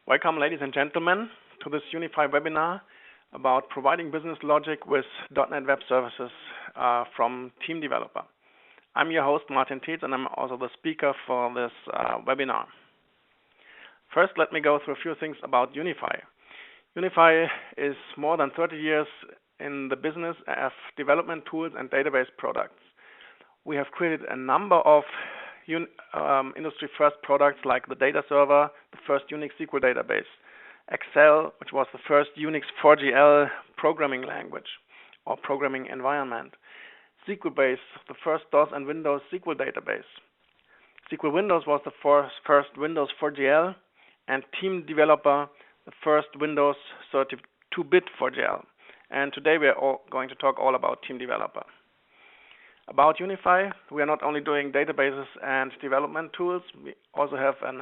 Welcome, ladies and gentlemen, to this Unify webinar about providing business logic with .NET Web Services from Team Developer. I'm your host, Martin Tietz, and I'm also the speaker for this webinar. First, let me go through a few things about Unify. Unify is more than 30 years in the business of development tools and database products. We have created a number of industry-first products like the data server, the first Unix SQL database, Excel, which was the first Unix 4GL programming language or programming environment, SQL Base, the first DOS and Windows SQL database. SQL Windows was the first Windows 4GL, and Team Developer, the first Windows 32-bit 4GL. And today we are going to talk all about Team Developer. About Unify, we are not only doing databases and development tools, we also have an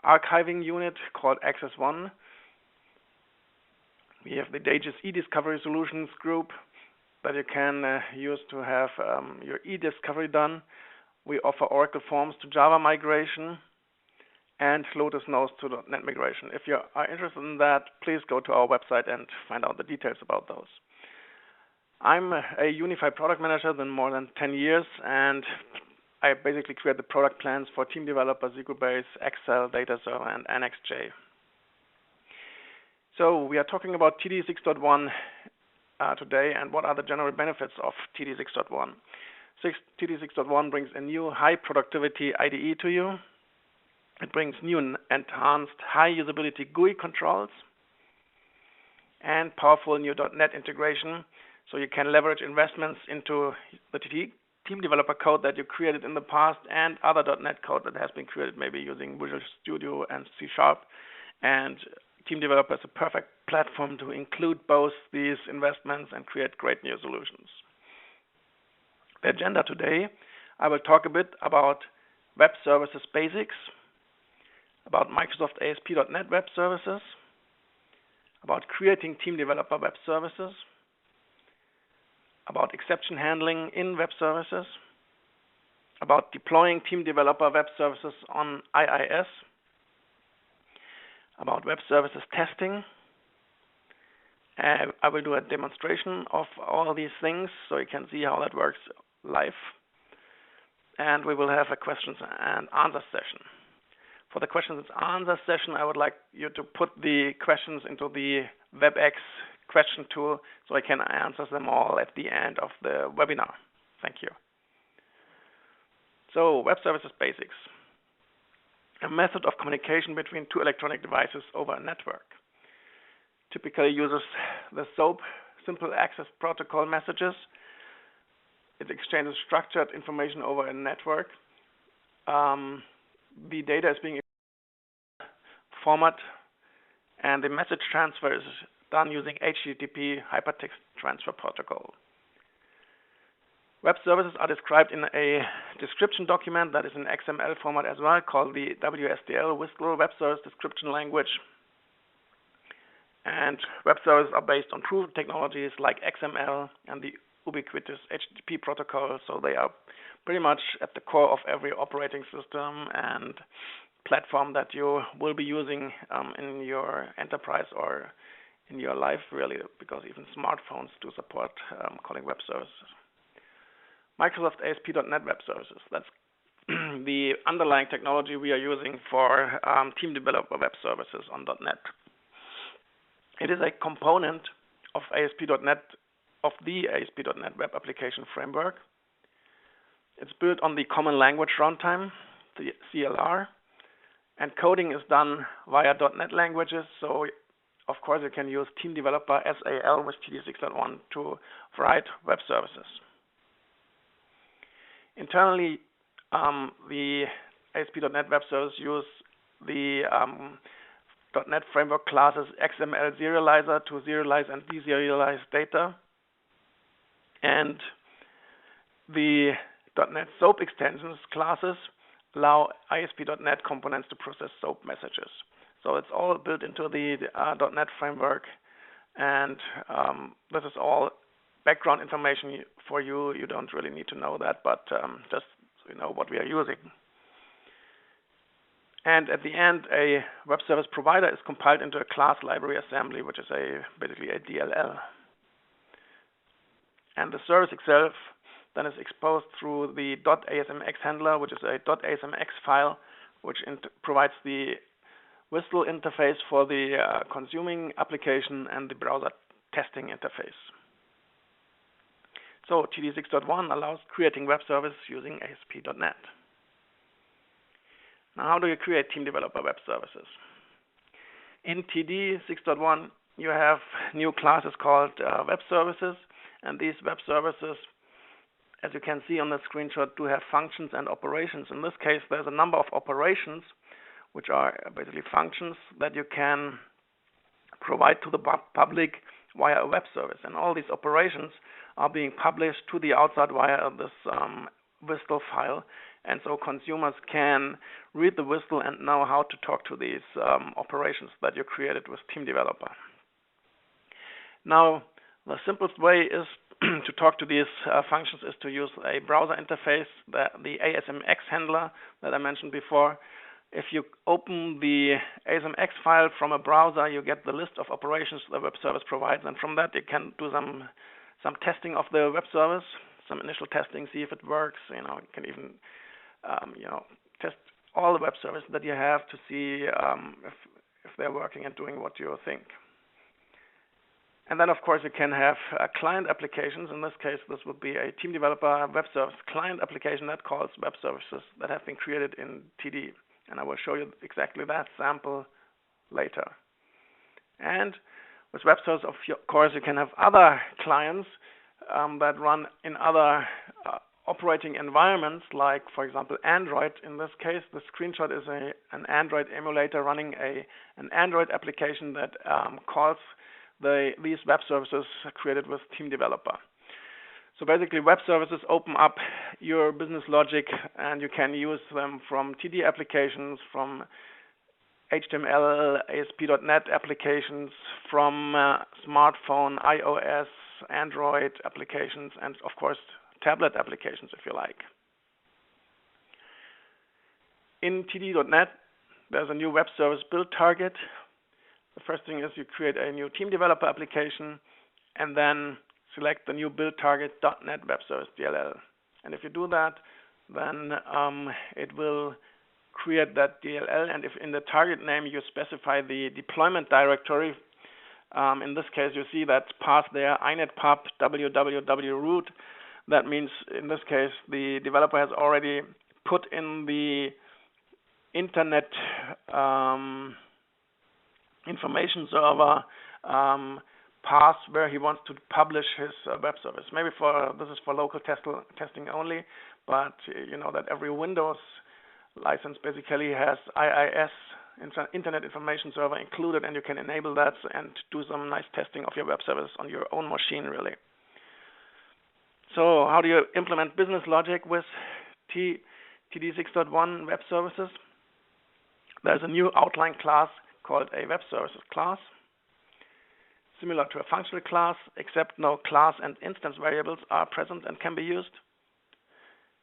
archiving unit called Access1. We have the Dages eDiscovery Solutions group that you can use to have your eDiscovery done. We offer Oracle Forms to Java migration and Lotus Notes to .NET migration. If you are interested in that, please go to our website and find out the details about those. I'm a Unify product manager in more than 10 years, and I basically create the product plans for Team Developer, SQL Base, Excel, Data Server, and AnnexJ. So we are talking about TD 6.1 today, and what are the general benefits of TD 6.1. TD 6.1 brings a new high productivity IDE to you. It brings new enhanced high usability GUI controls and powerful new .NET integration, so you can leverage investments into the Team Developer code that you created in the past and other .NET code that has been created maybe using Visual Studio and C#. And Team Developer is a perfect platform to include both these investments and create great new solutions. The agenda today, I will talk a bit about Web Services basics, about Microsoft ASP.NET Web Services, about creating Team Developer Web Services, about exception handling in web services, about deploying Team Developer Web Services on IIS, about web services testing. I will do a demonstration of all these things so you can see how that works live. And we will have a questions and answer session. For the questions and answer session, I would like you to put the questions into the WebEx question tool so I can answer them all at the end of the webinar. Thank you. So, Web Services basics. A method of communication between two electronic devices over a network. Typically uses the SOAP, Simple Access Protocol messages. It exchanges structured information over a network. The data is being format, and the message transfer is done using HTTP Hypertext Transfer Protocol. Web services are described in a description document that is in XML format as well, called the WSDL, Whistle Web Service Description Language. And web services are based on proven technologies like XML and the ubiquitous HTTP protocol, so they are pretty much at the core of every operating system and platform that you will be using in your enterprise or in your life, really, because even smartphones do support calling web services. Microsoft ASP.NET Web Services. That's the underlying technology we are using for Team Developer Web Services on .NET. It is a component of ASP.NET, of the ASP.NET Web Application Framework. It's built on the Common Language Runtime, the CLR, and coding is done via .NET languages, so of course you can use Team Developer SAL with TD 6.1 to write web services. Internally, the ASP.NET Web Service use the .NET Framework classes XML serializer to serialize and deserialize data, and the .NET SOAP extensions classes allow ASP.NET components to process SOAP messages. So it's all built into the .NET Framework, and this is all background information for you. You don't really need to know that, but just so you know what we are using. And at the end, a web service provider is compiled into a class library assembly, which is basically a DLL. And the service itself then is exposed through the .asmx handler, which is a .asmx file, which provides the WSDL interface for the consuming application and the browser testing interface. So TD 6.1 allows creating web service using ASP.NET. Now, how do you create team developer web services? In TD 6.1, you have new classes called web services, and these web services, as you can see on the screenshot, do have functions and operations. In this case, there's a number of operations, which are basically functions that you can provide to the public via a web service. And all these operations are being published to the outside via this WSDL file. And so consumers can read the WSDL and know how to talk to these operations that you created with Team Developer. Now, the simplest way is to talk to these functions is to use a browser interface, the ASMX handler that I mentioned before. If you open the ASMX file from a browser, you get the list of operations the web service provides, and from that you can do some testing of the web service, some initial testing, see if it works. You can even test all the web services that you have to see if they're working and doing what you think. And then, of course, you can have client applications. In this case, this would be a Team Developer web service client application that calls web services that have been created in TD. And I will show you exactly that sample later. And with web service, of course, you can have other clients that run in other operating environments, like, for example, Android. In this case, the screenshot is an Android emulator running an Android application that calls these web services created with Team Developer. So basically, web services open up your business logic, and you can use them from TD applications, from HTML, ASP.NET applications, from smartphone, iOS, Android applications, and of course, tablet applications, if you like. In TD.NET, there's a new web service build target. The first thing is you create a new Team Developer application, and then select the new build target .NET Web Service DLL. And if you do that, then it will create that DLL. And if in the target name you specify the deployment directory, in this case you see that path there, inetpub www root. That means in this case the developer has already put in the internet information server path where he wants to publish his web service. Maybe this is for local testing only, but you know that every Windows license basically has IIS, Internet Information Server, included, and you can enable that and do some nice testing of your web service on your own machine, really. So how do you implement business logic with TD 6.1 web services? There's a new outline class called a web services class, similar to a functional class, except no class and instance variables are present and can be used.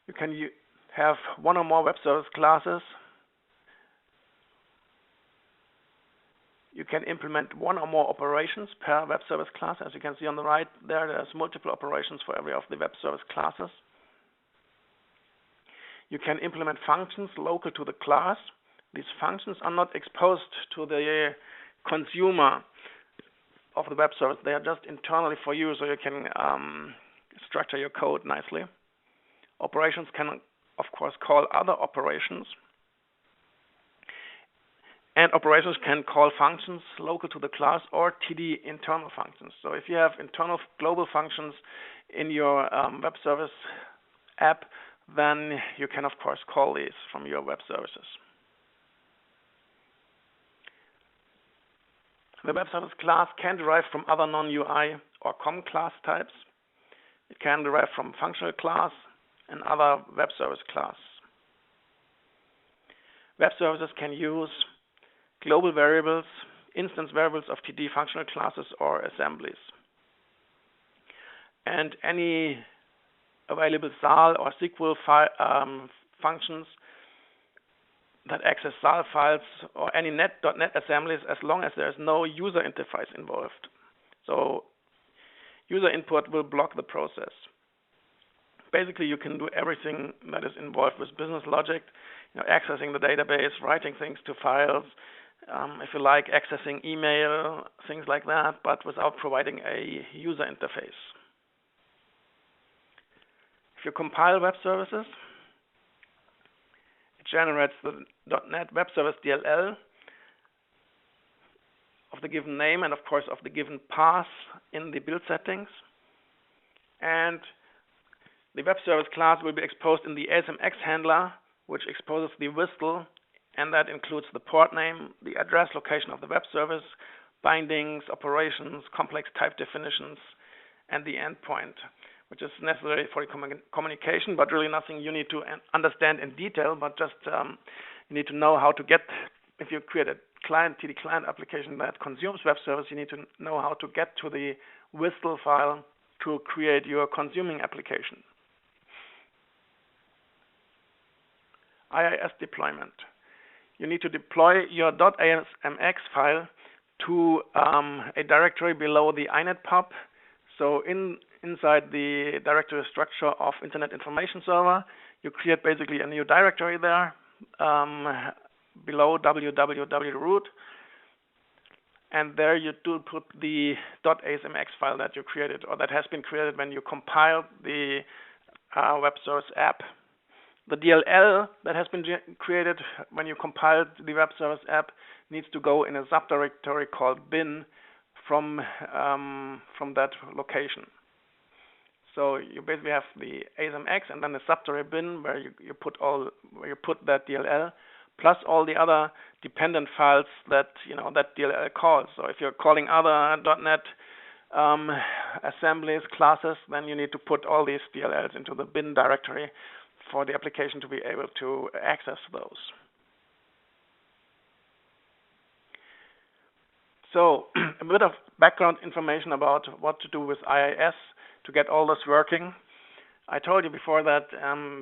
You can have one or more web service classes. You can implement one or more operations per web service class. As you can see on the right there's multiple operations for every of the web service classes. You can implement functions local to the class. These functions are not exposed to the consumer of the web service. They are just internally for you, so you can structure your code nicely. Operations can, of course, call other operations. And operations can call functions local to the class or TD internal functions. So if you have internal global functions in your web service app, then you can, of course, call these from your web services. The web service class can derive from other non-UI or COM class types. It can derive from functional class and other web service class. Web services can use global variables, instance variables of TD functional classes or assemblies. And any available SAL or SQL functions that access ZAL files or any .NET assemblies as long as there is no user interface involved. So user input will block the process. Basically, you can do everything that is involved with business logic, accessing the database, writing things to files, if you like, accessing email, things like that, but without providing a user interface. If you compile web services, it generates the .NET Web Service DLL of the given name and, of course, of the given path in the build settings. And the web service class will be exposed in the ASMX handler, which exposes the WSDL, and that includes the port name, the address location of the web service, bindings, operations, complex type definitions, and the endpoint, which is necessary for communication, but really nothing you need to understand in detail, but just you need to know how to get, if you create a TD client application that consumes web service, you need to know how to get to the WSDL file to create your consuming application. IIS deployment. You need to deploy your .asmx file to a directory below the inet pub. So inside the directory structure of Internet Information Server, you create basically a new directory there below www root, and there you do put the .asmx file that you created, or that has been created when you compiled the web service app. The DLL that has been created when you compiled the web service app needs to go in a subdirectory called bin from that location. So you basically have the ASMX and then the subdirectory bin where you put that DLL plus all the other dependent files that that DLL calls. So if you're calling other .NET assemblies, classes, then you need to put all these DLLs into the bin directory for the application to be able to access those. So a bit of background information about what to do with IIS to get all this working. I told you before that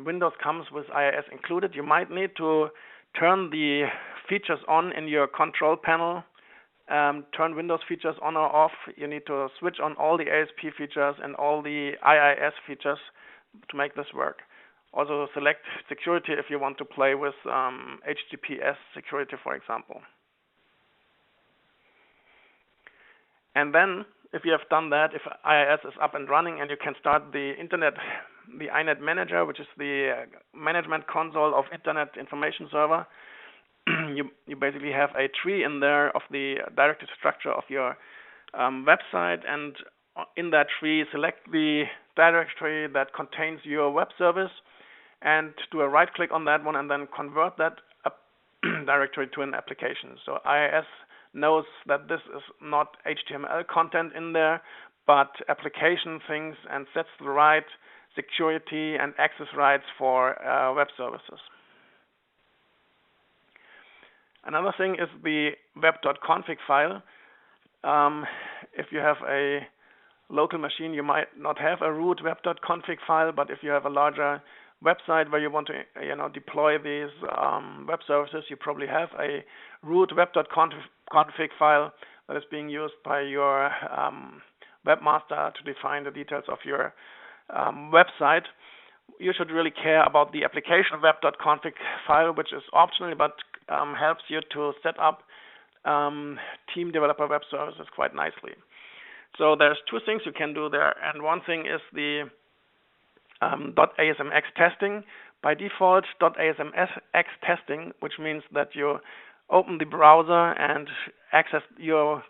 Windows comes with IIS included. You might need to turn the features on in your control panel, turn Windows features on or off. You need to switch on all the ASP features and all the IIS features to make this work. Also select security if you want to play with HTTPS security, for example. And then, if you have done that, if IIS is up and running and you can start the iNet Manager, which is the management console of Internet Information Server, you basically have a tree in there of the directory structure of your website, and in that tree, select the directory that contains your web service and do a right click on that one and then convert that directory to an application. So IIS knows that this is not HTML content in there, but application things, and sets the right security and access rights for web services. Another thing is the Web.config file. If you have a local machine, you might not have a root Web.config file, but if you have a larger website where you want to deploy these web services, you probably have a root Web.config file that is being used by your webmaster to define the details of your website. You should really care about the application Web.config file, which is optional but helps you to set up team developer web services quite nicely. So there's two things you can do there, and one thing is the .asmx testing. By default, .asmx testing, which means that you open the browser and access the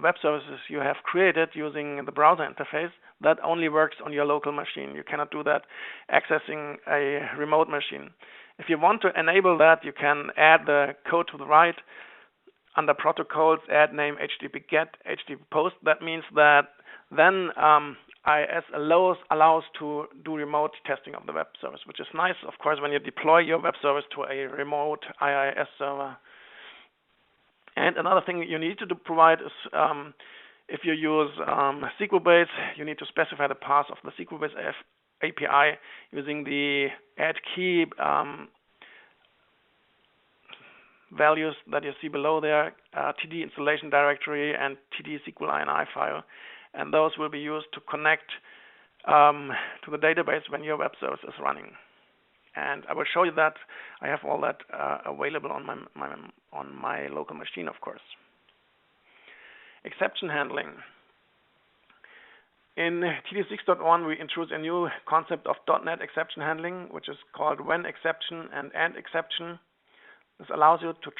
web services you have created using the browser interface, that only works on your local machine. You cannot do that accessing a remote machine. If you want to enable that, you can add the code to the right. Under protocols, add name HTTP GET, HTTP POST. That means that then IIS allows to do remote testing of the web service, which is nice, of course, when you deploy your web service to a remote IIS server. And another thing you need to provide is if you use SQL-base, you need to specify the path of the SQL-base API using the add key values that you see below there, TD installation directory and TD SQL INI file, and those will be used to connect to the database when your web service is running. And I will show you that. I have all that available on my local machine, of course. Exception handling. In TD 6.1, we introduced a new concept of .NET exception handling, which is called when exception and end exception. This allows you to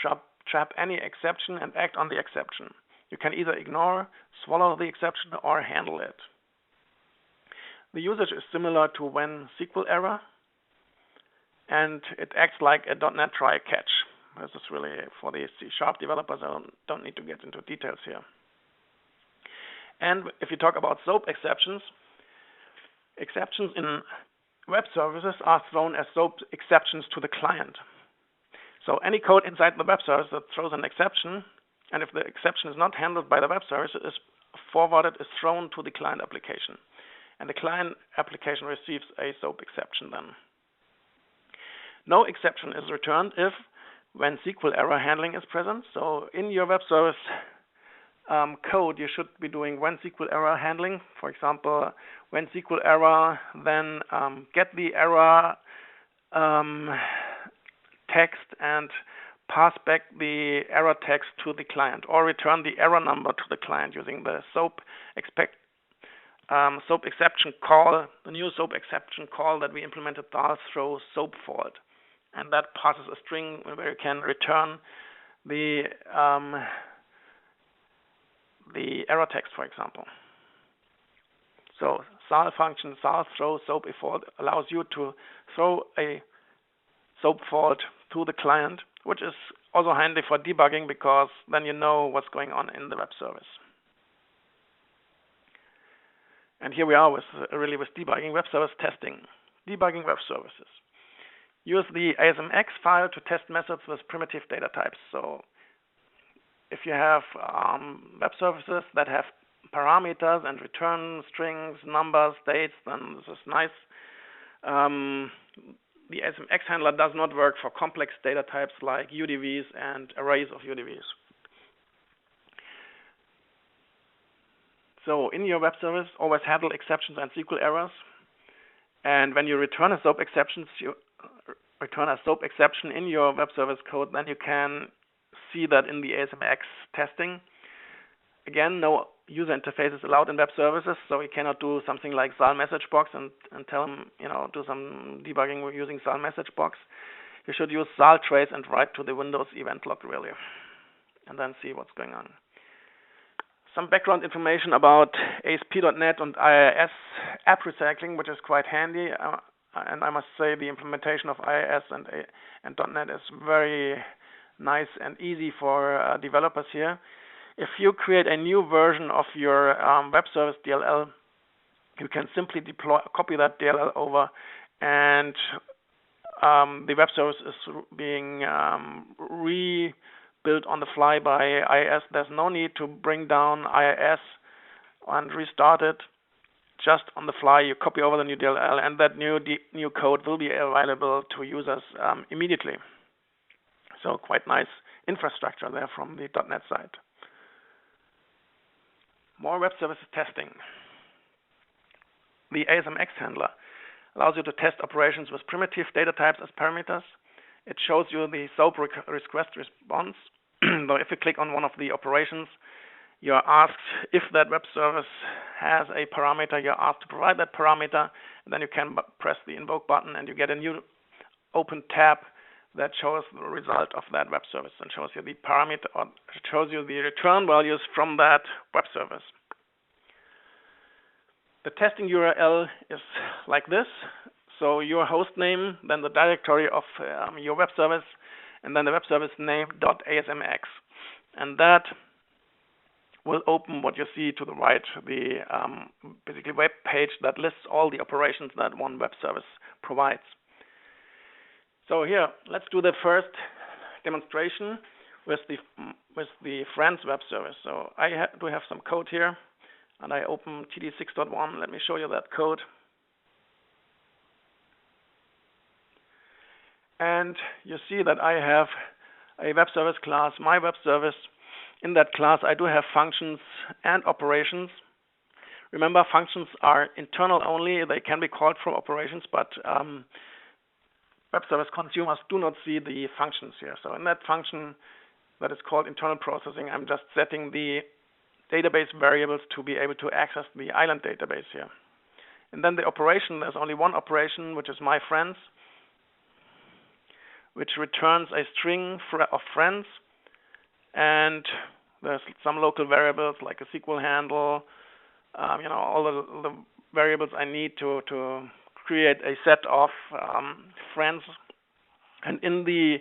trap any exception and act on the exception. You can either ignore, swallow the exception, or handle it. The usage is similar to when SQL error, and it acts like a .NET try catch. This is really for the C# developers. I don't need to get into details here. And if you talk about SOAP exceptions, exceptions in web services are thrown as SOAP exceptions to the client. So any code inside the web service that throws an exception, and if the exception is not handled by the web service, it is thrown to the client application. And the client application receives a SOAP exception then. No exception is returned if when SQL error handling is present. So in your web service code, you should be doing when SQL error handling. For example, when SQL error, then get the error text and pass back the error text to the client, or return the error number to the client using the SOAP exception call, the new SOAP exception call that we implemented, throw SOAP fault, and that passes a string where you can return the error text, for example. So SAL function, SAL throw SOAP fault, allows you to throw a SOAP fault to the client, which is also handy for debugging because then you know what's going on in the web service. And here we are with debugging web service testing. Debugging web services. Use the ASMX file to test methods with primitive data types. So if you have web services that have parameters and return strings, numbers, dates, then this is nice. The ASMX handler does not work for complex data types like UDVs and arrays of UDVs. So in your web service, always handle exceptions and SQL errors. And when you return a SOAP exception in your web service code, then you can see that in the ASMX testing. Again, no user interface is allowed in web services, so you cannot do something like SAL message box and tell them, do some debugging using SAL message box. You should use SAL trace and write to the Windows event log really, and then see what's going on. Some background information about ASP.NET and IIS app recycling, which is quite handy. And I must say the implementation of IIS and .NET is very nice and easy for developers here. If you create a new version of your web service DLL, you can simply copy that DLL over, and the web service is being rebuilt on the fly by IIS. There's no need to bring down IIS and restart it. Just on the fly, you copy over the new DLL, and that new code will be available to users immediately. So quite nice infrastructure there from the .NET side. More web services testing. The ASMX handler allows you to test operations with primitive data types as parameters. It shows you the SOAP request response. So if you click on one of the operations, you are asked if that web service has a parameter. You are asked to provide that parameter, and then you can press the invoke button, and you get a new open tab that shows the result of that web service and shows you the parameter, or shows you the return values from that web service. The testing URL is like this. So your host name, then the directory of your web service, and then the web service name .asmx. And that will open what you see to the right, the basically web page that lists all the operations that one web service provides. So here, let's do the first demonstration with the Friends web service. So I do have some code here, and I open TD 6.1. Let me show you that code. And you see that I have a web service class, my web service. In that class, I do have functions and operations. Remember, functions are internal only. They can be called from operations, but web service consumers do not see the functions here. So in that function that is called internal processing, I'm just setting the database variables to be able to access the island database here. And then the operation, there's only one operation, which is my friends, which returns a string of friends. And there's some local variables like a SQL handle, all the variables I need to create a set of friends. And in the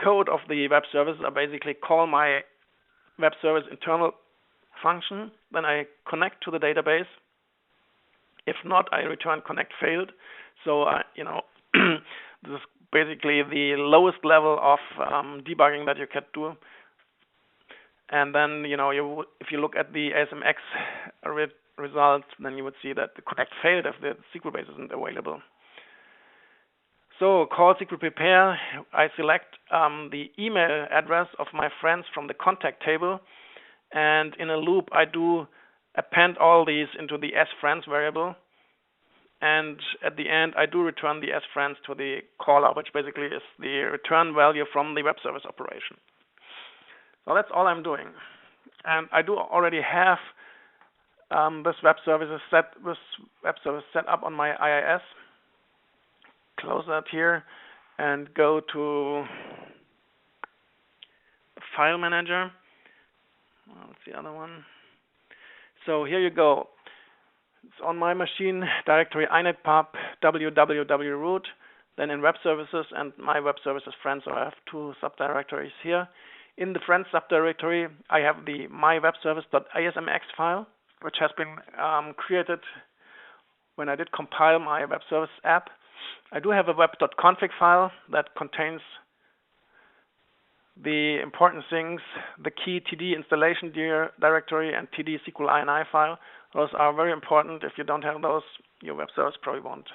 code of the web service, I basically call my web service internal function. Then I connect to the database. If not, I return connect failed. So, this is basically the lowest level of debugging that you can do. And then, if you look at the ASMX results, then you would see that the connect failed if the SQL base isn't available. So, call SQL prepare. I select the email address of my friends from the contact table, and in a loop, I do append all these into the sFriends variable. And at the end, I do return the sFriends to the caller, which basically is the return value from the web service operation. So that's all I'm doing. And I do already have this web service set up on my IIS. Close that here and go to the file manager. What's the other one? So here you go. It's on my machine directory inetpub www root, then in web services and my web services friends. So I have two subdirectories here. In the friends subdirectory, I have the mywebservice.asmx file, which has been created when I did compile my web service app. I do have a Web.config file that contains the important things, the key TD installation directory and TD SQL INI file. Those are very important. If you don't have those, your web service probably won't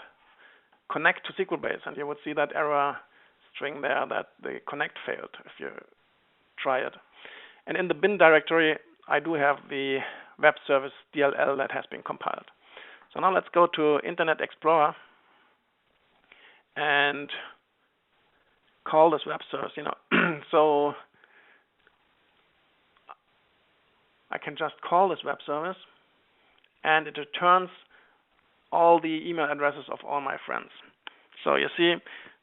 connect to SQL base, and you would see that error string there that the connect failed if you try it. And in the bin directory, I do have the web service DLL that has been compiled. So now let's go to Internet Explorer and call this web service. So I can just call this web service, and it returns all the email addresses of all my friends. So you see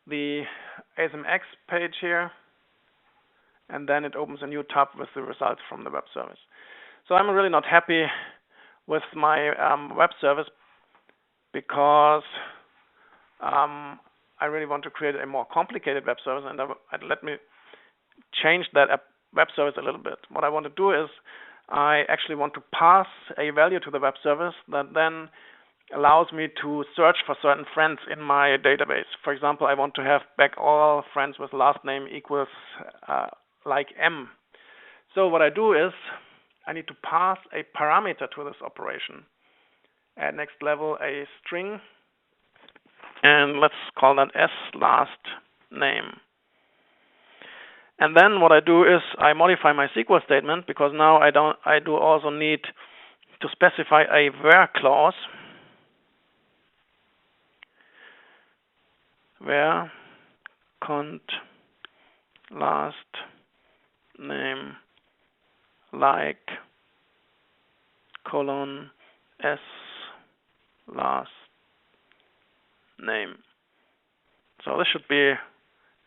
the ASMX page here, and then it opens a new tab with the results from the web service. So I'm really not happy with my web service because I really want to create a more complicated web service, and let me change that web service a little bit. What I want to do is I actually want to pass a value to the web service that then allows me to search for certain friends in my database. For example, I want to have back all friends with last name equals like M. So what I do is I need to pass a parameter to this operation. At next level, a string, and let's call that S last name. And then what I do is I modify my SQL statement, because now I do also need to specify a where clause. Where cont last name like colon S last name. So this should be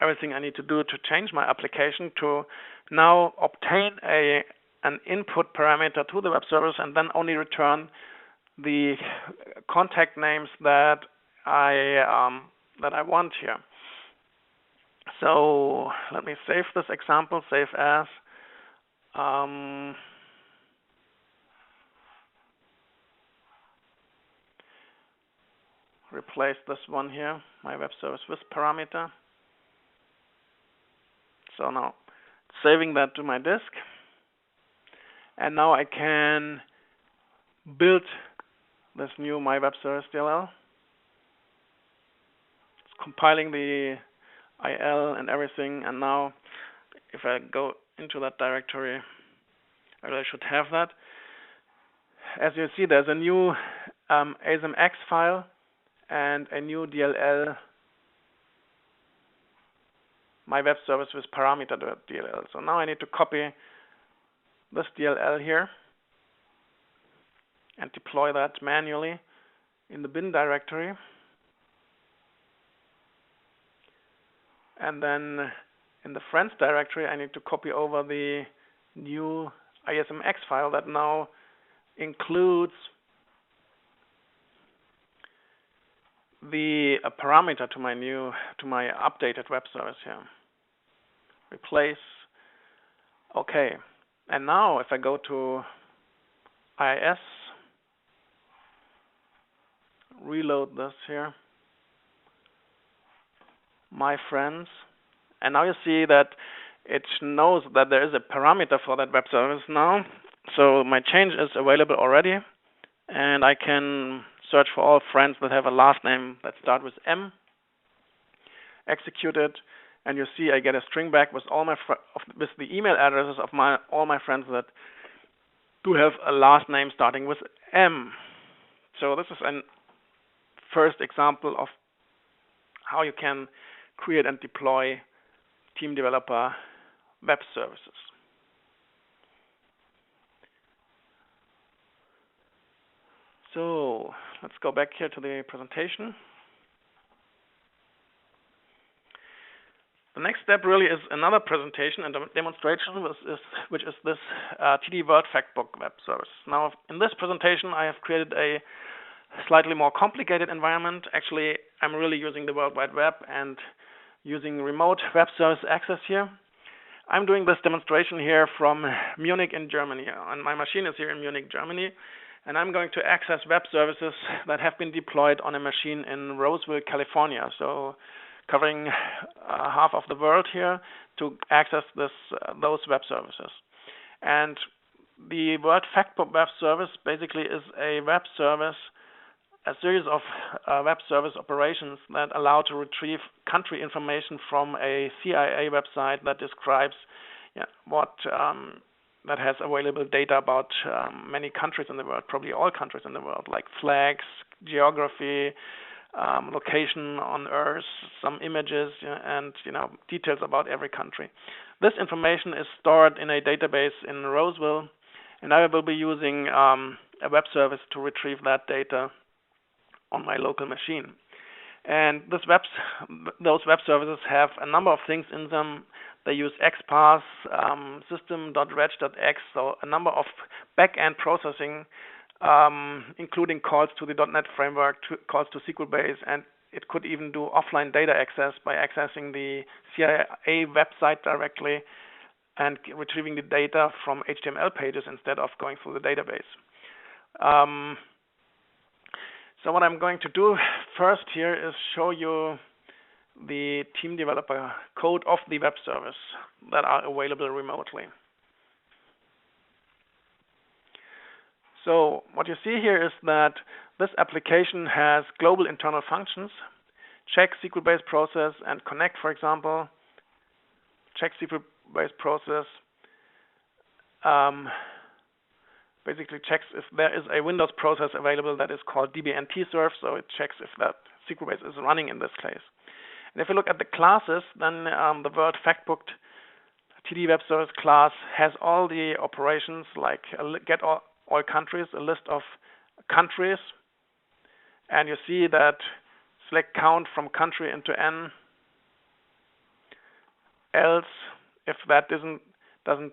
everything I need to do to change my application to now obtain an input parameter to the web service and then only return the contact names that I want here. So let me save this example, save as. Replace this one here, my web service with parameter. So now saving that to my disk, and now I can build this new my web service DLL. It's compiling the IL and everything, and now if I go into that directory, I really should have that. As you see, there's a new ASMX file and a new DLL, my web service with parameter.dll. So now I need to copy this DLL here and deploy that manually in the bin directory. And then in the friends directory, I need to copy over the new ISMX file that now includes the parameter to my updated web service here. Replace. Okay. And now if I go to IIS, reload this here, my friends, and now you see that it knows that there is a parameter for that web service now. So my change is available already, and I can search for all friends that have a last name that start with M, execute it, and you see I get a string back with all my with the email addresses of all my friends that do have a last name starting with M. So this is a first example of how you can create and deploy team developer web services. So let's go back here to the presentation. The next step really is another presentation and a demonstration, which is this TD World Factbook web service. Now, in this presentation, I have created a slightly more complicated environment. Actually, I'm really using the World Wide Web and using remote web service access here. I'm doing this demonstration here from Munich in Germany, and my machine is here in Munich, Germany, and I'm going to access web services that have been deployed on a machine in Roseville, California, so covering half of the world here to access those web services. And the World Factbook web service basically is a web service, a series of web service operations that allow to retrieve country information from a CIA website that describes what that has available data about many countries in the world, probably all countries in the world, like flags, geography, location on Earth, some images, and details about every country. This information is stored in a database in Roseville, and I will be using a web service to retrieve that data on my local machine. And those web services have a number of things in them. They use XPath, system.reg.x, so a number of back-end processing, including calls to the .NET framework, calls to SQL base, and it could even do offline data access by accessing the CIA website directly and retrieving the data from HTML pages instead of going through the database. So what I'm going to do first here is show you the team developer code of the web service that are available remotely. So what you see here is that this application has global internal functions, check SQL base process and connect, for example, check SQL base process, basically checks if there is a Windows process available that is called dbntserv, so it checks if that SQL base is running in this case. And if you look at the classes, then the World Factbook TD Web Service class has all the operations like get all countries, a list of countries, and you see that select count from country into N, else if that doesn't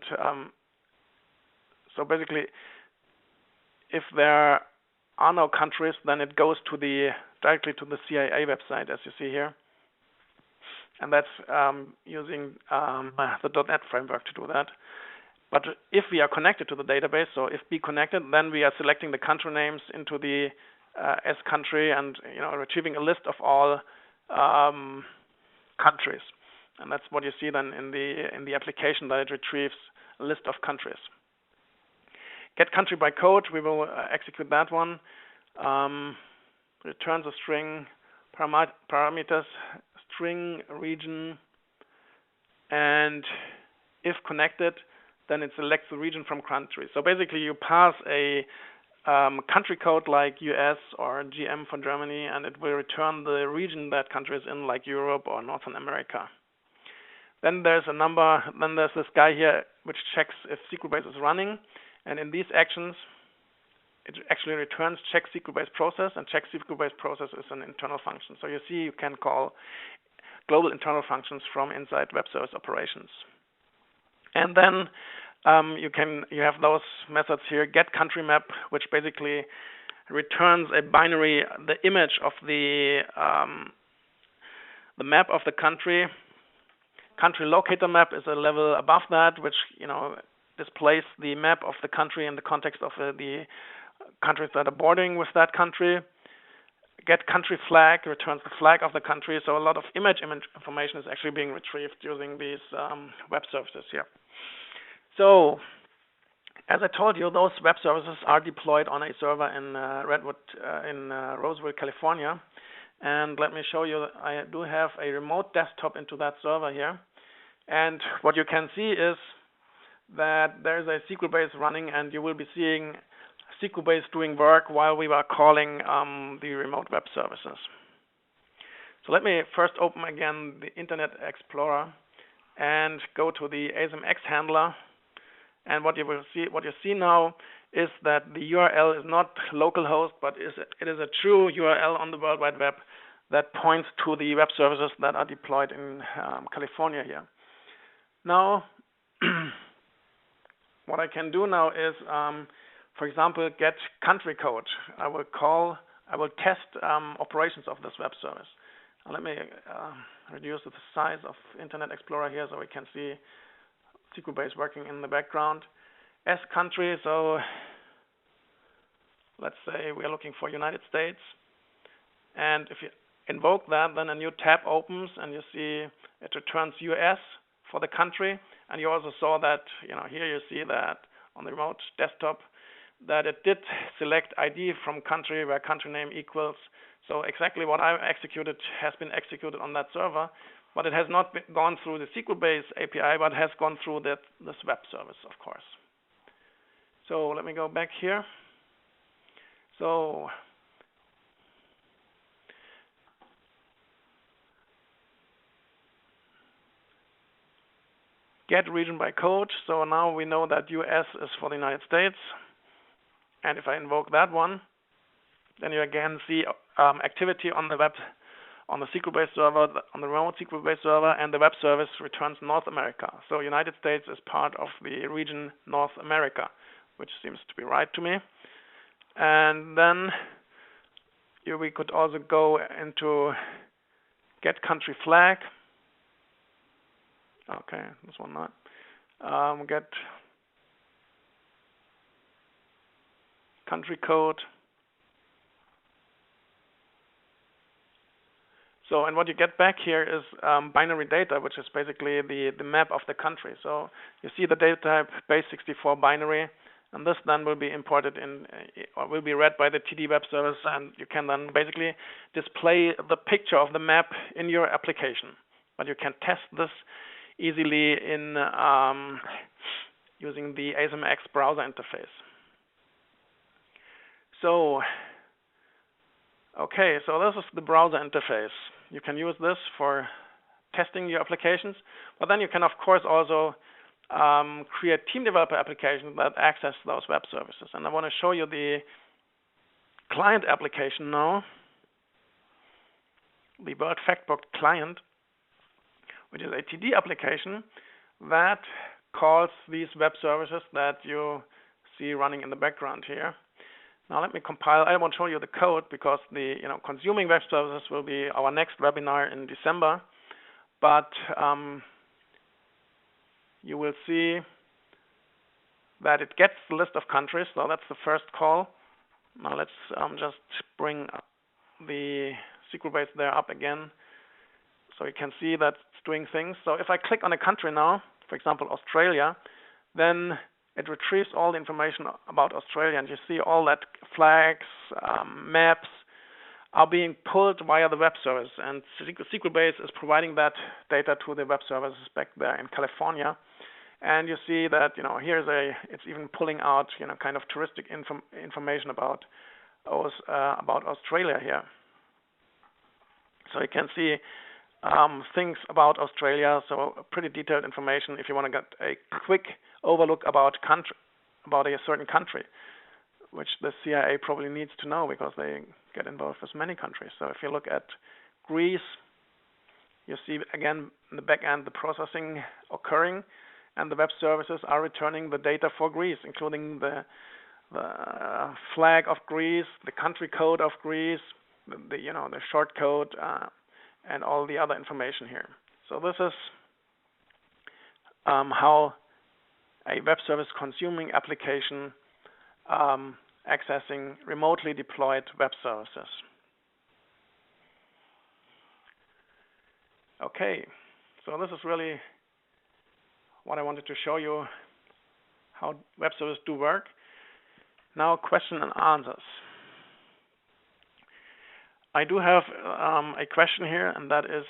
so basically if there are no countries, then it goes to directly to the CIA website, as you see here, and that's using the .NET framework to do that. But if we are connected to the database, so if be connected, then we are selecting the country names into the as country and retrieving a list of all countries, and that's what you see then in the application, that it retrieves a list of countries. Get country by code, we will execute that one. Returns a string, parameters, string, region, and if connected, then it selects the region from country. So basically, you pass a country code like US or GM for Germany, and it will return the region that country is in, like Europe or Northern America. Then there's this guy here which checks if SQL base is running, and in these actions, it actually returns check SQL base process, and check SQL base process is an internal function. So you see, you can call global internal functions from inside web service operations. And then you have those methods here, get country map, which basically returns a binary, the image of the map of the country. Country locator map is a level above that, which displays the map of the country in the context of the countries that are bordering with that country. Get country flag returns the flag of the country. So a lot of image information is actually being retrieved using these web services here. So, as I told you, those web services are deployed on a server in Roseville, California. And let me show you, I do have a remote desktop into that server here. And what you can see is that there's a SQL base running, and you will be seeing SQL base doing work while we were calling the remote web services. So let me first open again the Internet Explorer and go to the ASMX handler. And what you see now is that the URL is not localhost, but it is a true URL on the World Wide Web that points to the web services that are deployed in California here. Now, what I can do now is, for example, get country code. I will test operations of this web service. Now let me reduce the size of Internet Explorer here so we can see SQL base working in the background. As country, so let's say we are looking for United States. And if you invoke that, then a new tab opens, and you see it returns US for the country. And you also saw that, here you see that on the remote desktop, that it did select ID from country where country name equals. So exactly what I executed has been executed on that server, but it has not gone through the SQL base API, but has gone through this web service, of course. So let me go back here. So get region by code. So now we know that US is for the United States. And if I invoke that one, then you again see activity on the web, on the SQL base server, on the remote SQL base server, and the web service returns North America. So United States is part of the region North America, which seems to be right to me. And then we could also go into get country flag. Okay, this one not. Get country code. So, and what you get back here is binary data, which is basically the map of the country. So you see the data type base64 binary, and this then will be imported in, or will be read by the TD web service, and you can then basically display the picture of the map in your application. But you can test this easily in using the ASMX browser interface. So, okay, so this is the browser interface. You can use this for testing your applications, but then you can, of course, also create team developer applications that access those web services. And I want to show you the client application now, the World Factbook client, which is a TD application that calls these web services that you see running in the background here. Now let me compile. I won't show you the code because the consuming web services will be our next webinar in December. But you will see that it gets the list of countries. So that's the first call. Now let's just bring the SQL base there up again, so you can see that it's doing things. So if I click on a country now, for example Australia, then it retrieves all the information about Australia, and you see all that flags, maps are being pulled via the web service, and SQL base is providing that data to the web services back there in California. And you see that, it's even pulling out, kind of touristic information about Australia here. So you can see things about Australia, so pretty detailed information if you want to get a quick overlook about a certain country, which the CIA probably needs to know because they get involved with many countries. So if you look at Greece, you see again in the back end the processing occurring, and the web services are returning the data for Greece, including the flag of Greece, the country code of Greece, the short code, and all the other information here. So this is how a web service consuming application accessing remotely deployed web services. Okay, so this is really what I wanted to show you, how web services do work. Now, question and answers. I do have a question here, and that is,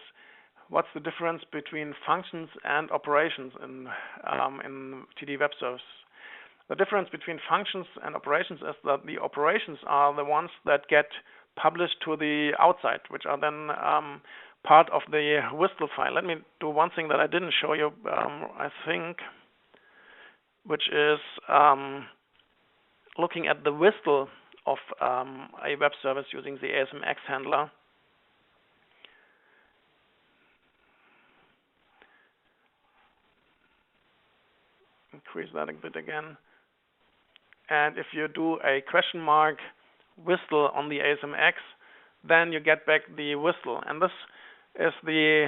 what's the difference between functions and operations in TD web service? The difference between functions and operations is that the operations are the ones that get published to the outside, which are then part of the WSDL file. Let me do one thing that I didn't show you, I think, which is looking at the WSDL of a web service using the ASMX handler. Increase that a bit again. And if you do a question mark WSDL on the ASMX, then you get back the WSDL. And this is the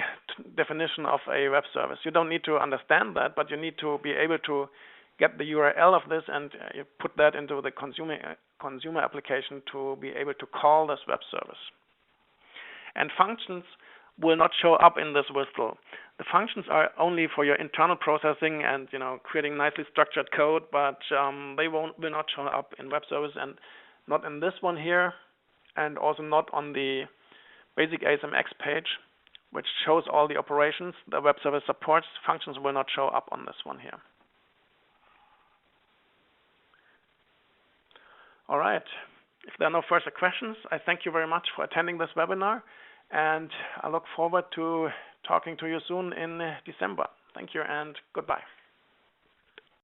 definition of a web service. You don't need to understand that, but you need to be able to get the URL of this and you put that into the consumer application to be able to call this web service. And functions will not show up in this WSDL. The functions are only for your internal processing and creating nicely structured code, but they will not show up in web service, and not in this one here, and also not on the basic ASMX page, which shows all the operations the web service supports. Functions will not show up on this one here. All right. If there are no further questions, I thank you very much for attending this webinar, and I look forward to talking to you soon in December. Thank you and goodbye.